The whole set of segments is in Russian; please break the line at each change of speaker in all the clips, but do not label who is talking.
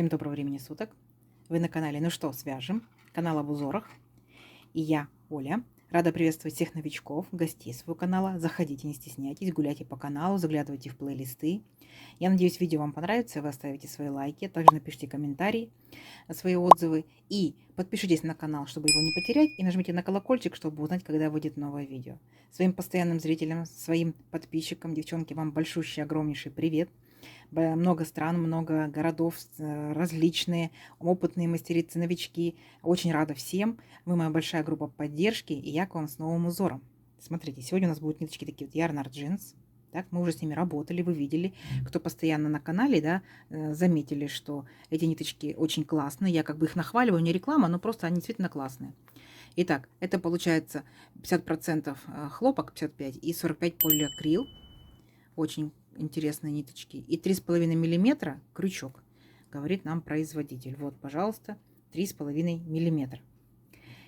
Всем доброго времени суток. Вы на канале «Ну что, свяжем?» Канал об узорах. И я, Оля, рада приветствовать всех новичков, гостей своего канала. Заходите, не стесняйтесь, гуляйте по каналу, заглядывайте в плейлисты. Я надеюсь, видео вам понравится, вы оставите свои лайки, также напишите комментарии, свои отзывы. И подпишитесь на канал, чтобы его не потерять, и нажмите на колокольчик, чтобы узнать, когда выйдет новое видео. Своим постоянным зрителям, своим подписчикам, девчонки, вам большущий, огромнейший привет. Много стран, много городов, различные, опытные мастерицы, новички. Очень рада всем. Вы моя большая группа поддержки, и я к вам с новым узором. Смотрите, сегодня у нас будут ниточки такие вот Yarnart Jeans. Так, мы уже с ними работали, вы видели, кто постоянно на канале, да, заметили, что эти ниточки очень классные. Я как бы их нахваливаю, не реклама, но просто они действительно классные. Итак, это получается 50% хлопок, 55% и 45% полиакрил. Очень интересные ниточки. И 3,5 миллиметра крючок, говорит нам производитель. Вот, пожалуйста, 3,5 миллиметра.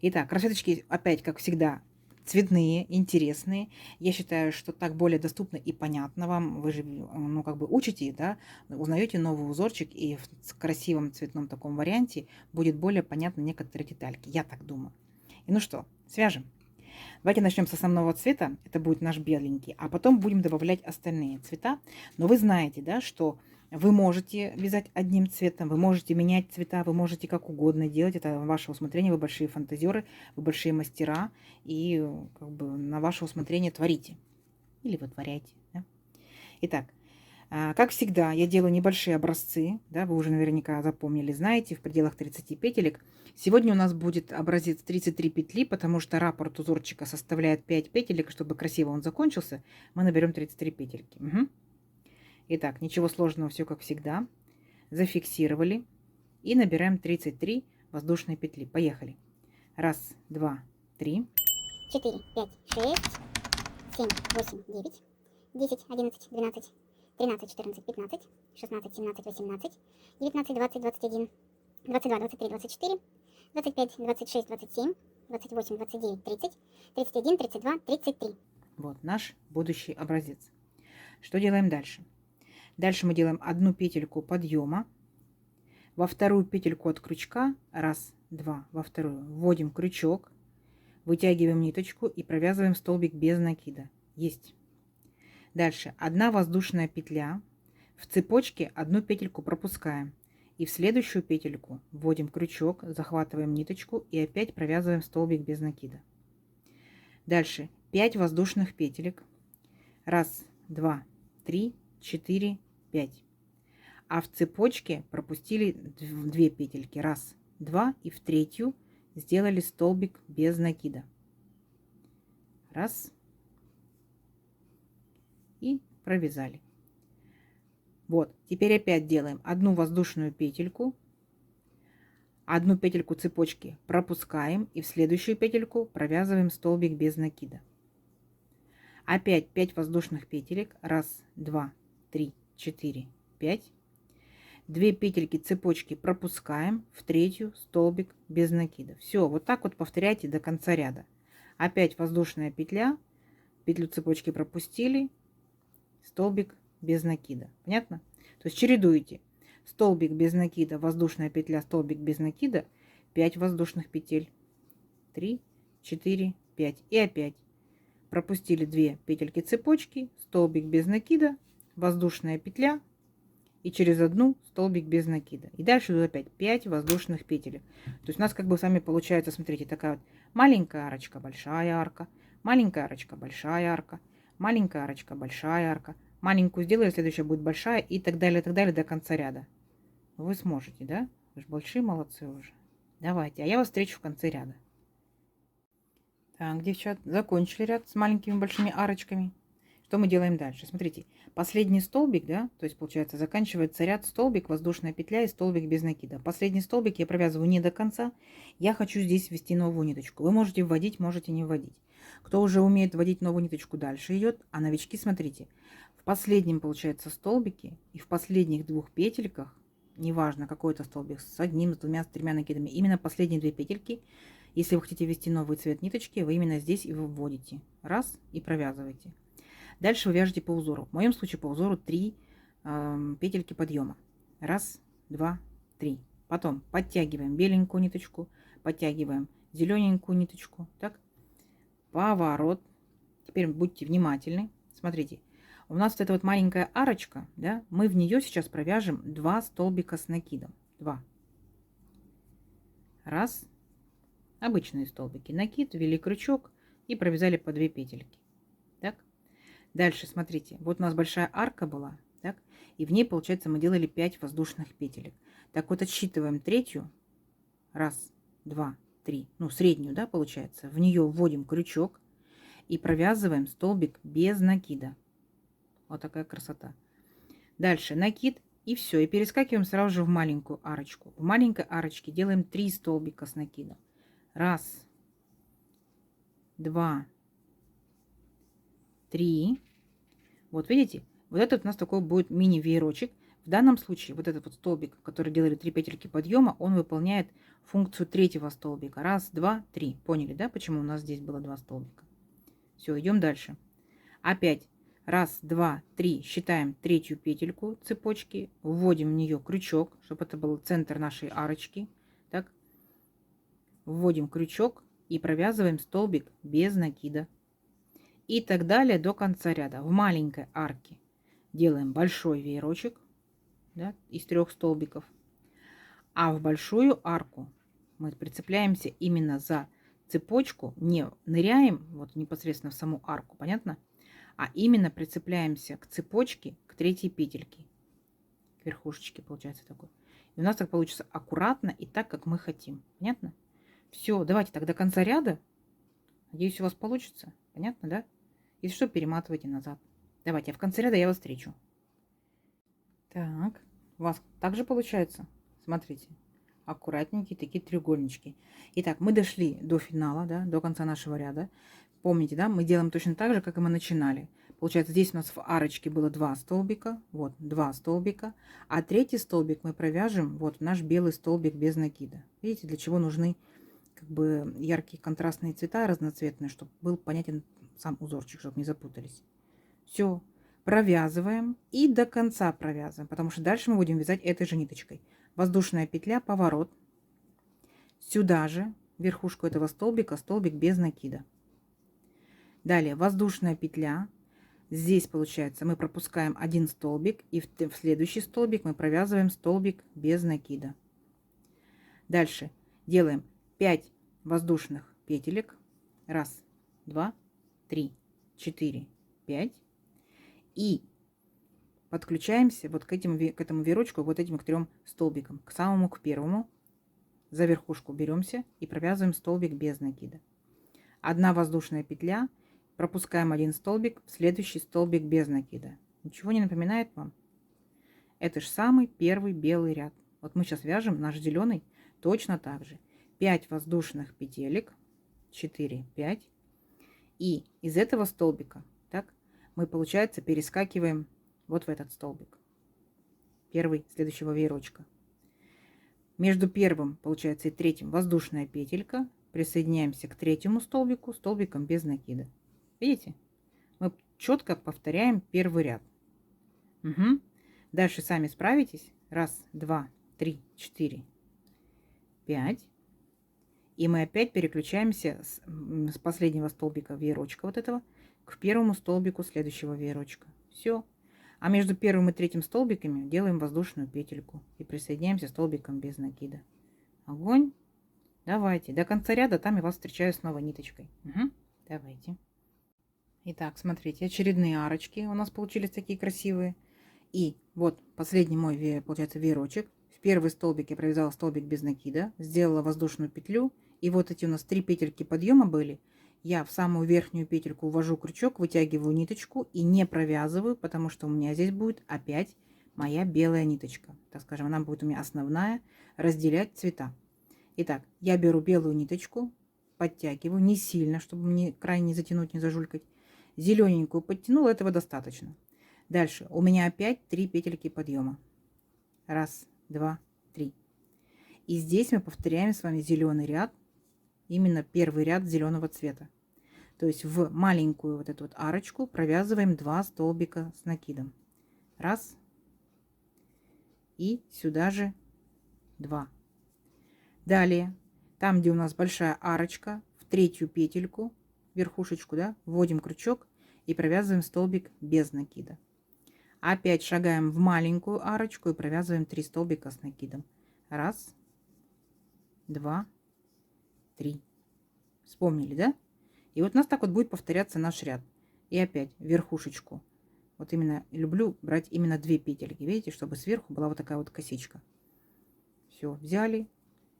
Итак, расцветочки опять, как всегда, цветные, интересные. Я считаю, что так более доступно и понятно вам. Вы же, ну, как бы учите, да, узнаете новый узорчик, и в красивом цветном таком варианте будет более понятны некоторые детальки. Я так думаю. И ну что, свяжем. Давайте начнем с основного цвета, это будет наш беленький, а потом будем добавлять остальные цвета. Но вы знаете, да, что вы можете вязать одним цветом, вы можете менять цвета, вы можете как угодно делать, это ваше усмотрение, вы большие фантазеры, вы большие мастера, и как бы на ваше усмотрение творите или вытворяйте. Да? Итак, как всегда, я делаю небольшие образцы, да, вы уже наверняка запомнили, знаете, в пределах 30 петелек. Сегодня у нас будет образец 33 петли, потому что раппорт узорчика составляет 5 петелек. Чтобы красиво он закончился, мы наберем 33 петельки. Угу. Итак, ничего сложного, все как всегда. Зафиксировали и набираем 33 воздушные петли. Поехали. Раз, два, три.
4, 5, 6, 7, 8, 9, 10, 11, 12, 13, 14, 15, 16, 17, 18, 19, 20, 21, 22, 23, 24, 25, 26, 27, 28, 29, 30, 31, 32, 33.
Вот наш будущий образец. Что делаем дальше? Дальше мы делаем одну петельку подъема. Во вторую петельку от крючка, раз, два, во вторую вводим крючок, вытягиваем ниточку и провязываем столбик без накида. Есть. Дальше одна воздушная петля, в цепочке одну петельку пропускаем. И в следующую петельку вводим крючок, захватываем ниточку и опять провязываем столбик без накида. Дальше 5 воздушных петелек. Раз, два, три, 4, 5. А в цепочке пропустили 2 петельки. Раз, два, и в третью сделали столбик без накида. Раз. И провязали. Вот, теперь опять делаем одну воздушную петельку, одну петельку цепочки пропускаем и в следующую петельку провязываем столбик без накида. Опять 5 воздушных петелек. Раз, два, три, 4, 5. 2 петельки цепочки пропускаем, в третью столбик без накида. Все, вот так вот повторяйте до конца ряда. Опять воздушная петля, петлю цепочки пропустили, столбик без накида. Понятно? То есть чередуете. Столбик без накида, воздушная петля, столбик без накида, 5 воздушных петель. 3, 4, 5. И опять пропустили 2 петельки цепочки, столбик без накида, воздушная петля и через одну столбик без накида. И дальше идут опять 5 воздушных петель. То есть у нас как бы с вами получается, смотрите, такая вот маленькая арочка, большая арка, маленькая арочка, большая арка, маленькая арочка, большая арка. Маленькую сделали, следующая будет большая и так далее до конца ряда. Вы сможете, да? Вы же большие молодцы уже. Давайте, а я вас встречу в конце ряда. Так, девчат, закончили ряд с маленькими большими арочками. Что мы делаем дальше? Смотрите, последний столбик, да, то есть получается заканчивается ряд столбик, воздушная петля и столбик без накида. Последний столбик я провязываю не до конца. Я хочу здесь ввести новую ниточку. Вы можете вводить, можете не вводить. Кто уже умеет вводить новую ниточку, дальше идет. А новички, смотрите, в последнем получается столбике и в последних 2 петельках, неважно какой это столбик, с одним, с двумя, с тремя накидами, именно последние 2 петельки, если вы хотите ввести новый цвет ниточки, вы именно здесь и вводите. Раз и провязываете. Дальше вы вяжете по узору. В моем случае по узору 3 петельки подъема. Раз, два, 3. Потом подтягиваем беленькую ниточку, подтягиваем зелененькую ниточку. Так, поворот. Теперь будьте внимательны. Смотрите, у нас вот эта вот маленькая арочка, да, мы в нее сейчас провяжем 2 столбика с накидом. 2. Раз. Обычные столбики. Накид, ввели крючок и провязали по 2 петельки. Так. Дальше, смотрите, вот у нас большая арка была, так, и в ней, получается, мы делали 5 воздушных петелек. Так вот, отсчитываем третью. Раз, два, три. Ну, среднюю, да, получается. В нее вводим крючок и провязываем столбик без накида. Вот такая красота. Дальше накид и все. И перескакиваем сразу же в маленькую арочку. В маленькой арочке делаем 3 столбика с накидом. Раз, два, три. Вот видите, вот этот у нас такой будет мини-веерочек. В данном случае вот этот вот столбик, который делали 3 петельки подъема, он выполняет функцию третьего столбика. Раз, два, три. Поняли, да, почему у нас здесь было 2 столбика? Все, идем дальше. Опять раз, два, три. Считаем третью петельку цепочки, вводим в нее крючок, чтобы это был центр нашей арочки. Так, вводим крючок и провязываем столбик без накида. И так далее до конца ряда. В маленькой арке делаем большой веерочек, да, из 3 столбиков. А в большую арку мы прицепляемся именно за цепочку, не ныряем вот непосредственно в саму арку, понятно? А именно прицепляемся к цепочке, к третьей петельке, к верхушечке получается такой. И у нас так получится аккуратно и так, как мы хотим. Понятно? Все, давайте так до конца ряда. Надеюсь, у вас получится. Понятно, да? Если что, перематывайте назад. Давайте, а в конце ряда я вас встречу. Так, у вас также получается? Смотрите, аккуратненькие такие треугольнички. Итак, мы дошли до финала, да, до конца нашего ряда. Помните, да, мы делаем точно так же, как и мы начинали. Получается, здесь у нас в арочке было 2 столбика, вот 2 столбика, а третий столбик мы провяжем вот в наш белый столбик без накида. Видите, для чего нужны как бы яркие контрастные цвета, разноцветные, чтобы был понятен сам узорчик, чтобы не запутались. Все, провязываем и до конца провязываем, потому что дальше мы будем вязать этой же ниточкой. Воздушная петля, поворот. Сюда же, верхушку этого столбика, столбик без накида. Далее воздушная петля. Здесь получается мы пропускаем 1 столбик и в следующий столбик мы провязываем столбик без накида. Дальше делаем 5 воздушных петелек. Раз, два, три, 4, 5. И подключаемся вот к этому веерочку, вот этим к 3 столбикам, к самому, к первому. За верхушку беремся и провязываем столбик без накида. 1 воздушная петля, пропускаем 1 столбик, в следующий столбик без накида. Ничего не напоминает вам? Это же самый первый белый ряд. Вот мы сейчас вяжем наш зеленый точно так же. 5 воздушных петелек, 4, 5. И из этого столбика, так, мы, получается, перескакиваем вот в этот столбик. Первый следующего веерочка. Между первым, получается, и третьим воздушная петелька. Присоединяемся к третьему столбику, столбиком без накида. Видите? Мы четко повторяем первый ряд. Угу. Дальше сами справитесь. Раз, два, три, 4, 5. И мы опять переключаемся с последнего столбика веерочка вот этого к первому столбику следующего веерочка. Все. А между первым и третьим столбиками делаем воздушную петельку и присоединяемся столбиком без накида. Огонь. Давайте. До конца ряда там я вас встречаю снова ниточкой. Угу. Давайте. Итак, смотрите, очередные арочки у нас получились такие красивые. И вот последний мой, получается, веерочек. В первый столбик я провязала столбик без накида, сделала воздушную петлю. И вот эти у нас 3 петельки подъема были. Я в самую верхнюю петельку ввожу крючок, вытягиваю ниточку и не провязываю, потому что у меня здесь будет опять моя белая ниточка. Так скажем, она будет у меня основная, разделять цвета. Итак, я беру белую ниточку, подтягиваю, не сильно, чтобы мне крайне не затянуть, не зажулькать. Зелененькую подтянула, этого достаточно. Дальше у меня опять 3 петельки подъема. Раз, два, 3. И здесь мы повторяем с вами зеленый ряд, именно первый ряд зеленого цвета. То есть в маленькую вот эту вот арочку провязываем 2 столбика с накидом. Раз. И сюда же 2. Далее, там, где у нас большая арочка, в третью петельку, верхушечку, да, вводим крючок и провязываем столбик без накида. Опять шагаем в маленькую арочку и провязываем 3 столбика с накидом. 1, 2, 3. Вспомнили, да? И вот у нас так вот будет повторяться наш ряд. И опять верхушечку. Вот именно люблю брать именно 2 петельки, видите, чтобы сверху была вот такая вот косичка. Все, взяли,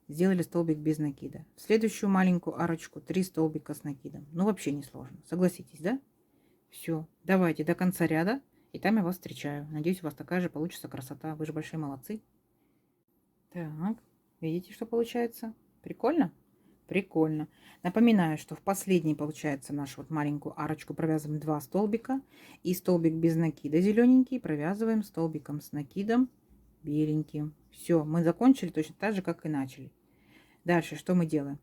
сделали столбик без накида. В следующую маленькую арочку 3 столбика с накидом. Ну, вообще не сложно, согласитесь, да? Все, давайте до конца ряда, и там я вас встречаю. Надеюсь, у вас такая же получится красота. Вы же большие молодцы. Так, видите, что получается? Прикольно? Прикольно. Напоминаю, что в последней, получается, нашу вот маленькую арочку провязываем 2 столбика. И столбик без накида зелененький провязываем столбиком с накидом беленьким. Все, мы закончили точно так же, как и начали. Дальше что мы делаем?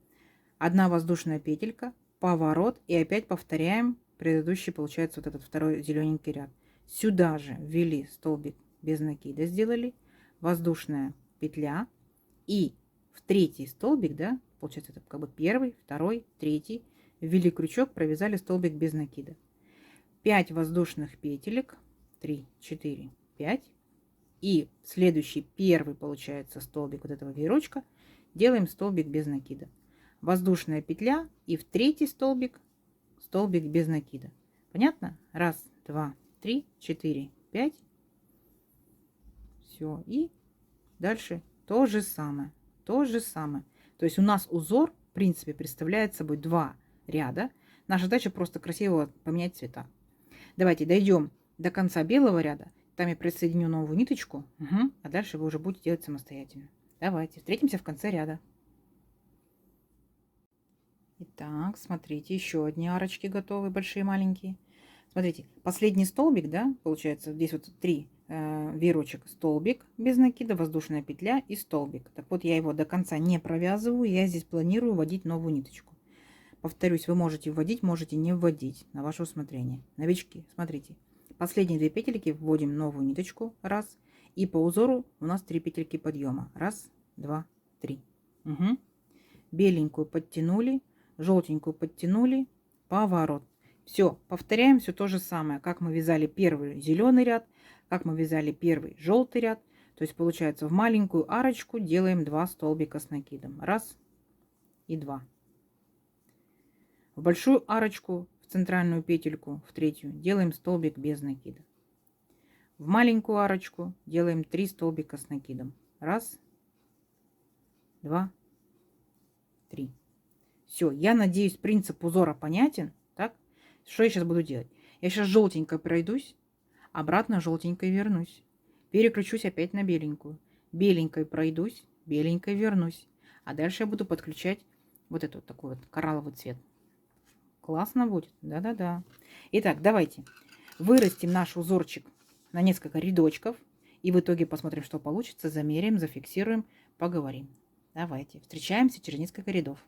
1 воздушная петелька, поворот и опять повторяем предыдущий, получается, вот этот второй зелененький ряд. Сюда же ввели столбик без накида, сделали воздушная петля и в третий столбик, да, получается, это как бы первый, второй, третий, ввели крючок, провязали столбик без накида. 5 воздушных петелек, 3, 4, 5. И следующий первый, получается, столбик вот этого веерочка делаем столбик без накида. Воздушная петля и в третий столбик столбик без накида. Понятно? 1, 2, 3, 4, 5. Все. И дальше то же самое. То же самое. То есть у нас узор, в принципе, представляет собой 2 ряда. Наша задача просто красиво поменять цвета. Давайте дойдем до конца белого ряда. Там я присоединю новую ниточку. А дальше вы уже будете делать самостоятельно. Давайте встретимся в конце ряда. Итак, смотрите, еще одни арочки готовы, большие и маленькие. Смотрите, последний столбик, да, получается, здесь вот 3 веерочек, столбик без накида, воздушная петля и столбик. Так вот, я его до конца не провязываю, я здесь планирую вводить новую ниточку. Повторюсь, вы можете вводить, можете не вводить, на ваше усмотрение. Новички, смотрите, последние 2 петельки вводим новую ниточку, 1, и по узору у нас 3 петельки подъема, 1, 2, 3. Беленькую подтянули, желтенькую подтянули, поворот. Все, повторяем все то же самое, как мы вязали первый зеленый ряд, как мы вязали первый желтый ряд. То есть получается в маленькую арочку делаем 2 столбика с накидом. 1 и 2. В большую арочку, в центральную петельку, в третью, делаем столбик без накида. В маленькую арочку делаем 3 столбика с накидом. 1, 2, 3. Все, я надеюсь, принцип узора понятен. Так? Что я сейчас буду делать? Я сейчас желтенькой пройдусь, обратно желтенькой вернусь. Переключусь опять на беленькую. Беленькой пройдусь, беленькой вернусь. А дальше я буду подключать вот этот такой вот коралловый цвет. Классно будет? Да-да-да. Итак, давайте вырастим наш узорчик на несколько рядочков. И в итоге посмотрим, что получится. Замеряем, зафиксируем, поговорим. Давайте. Встречаемся через несколько рядов.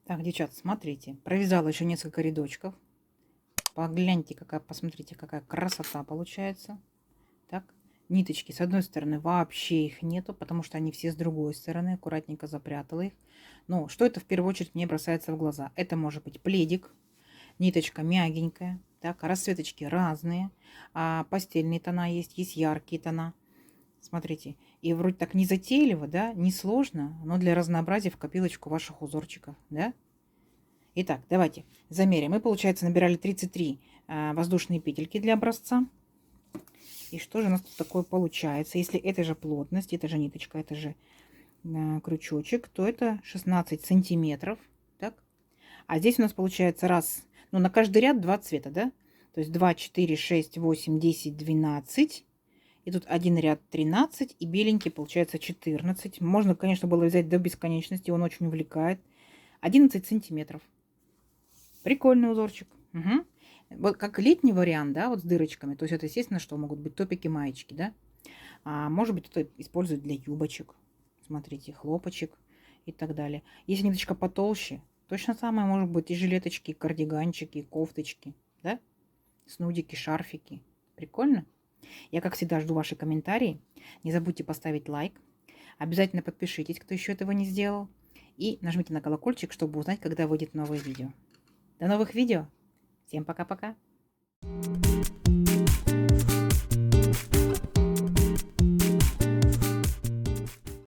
Так, девчат, смотрите. Провязала еще несколько рядочков. Погляньте, посмотрите, какая красота получается. Так, ниточки с одной стороны вообще их нету, потому что они все с другой стороны. Аккуратненько запрятала их. Но что это в первую очередь мне бросается в глаза? Это может быть пледик, ниточка мягенькая. Так, расцветочки разные. Постельные тона есть яркие тона. Смотрите, и вроде так не затейливо, да, не сложно, но для разнообразия в копилочку ваших узорчиков, да. Итак, давайте замерим. Мы, получается, набирали 33 воздушные петельки для образца. И что же у нас тут такое получается? Если это же плотность, это же ниточка, это же крючочек, то это 16 сантиметров, так. А здесь у нас получается на каждый ряд 2 цвета, да. То есть 2, 4, 6, 8, 10, 12. И тут один ряд 13, и беленький получается 14. Можно, конечно, было взять до бесконечности, он очень увлекает. 11 сантиметров. Прикольный узорчик. Вот как летний вариант, да, вот с дырочками. То есть это, естественно, что могут быть топики, маечки, да. А может быть, кто-то использует для юбочек. Смотрите, хлопочек и так далее. Если ниточка потолще, точно самое может быть и жилеточки, и кардиганчики, и кофточки, да. Снудики, шарфики. Прикольно? Я, как всегда, жду ваши комментарии. Не забудьте поставить лайк, Обязательно подпишитесь, кто еще этого не сделал. И нажмите на колокольчик, чтобы узнать, когда выйдет новое видео. До новых видео. Всем пока-пока.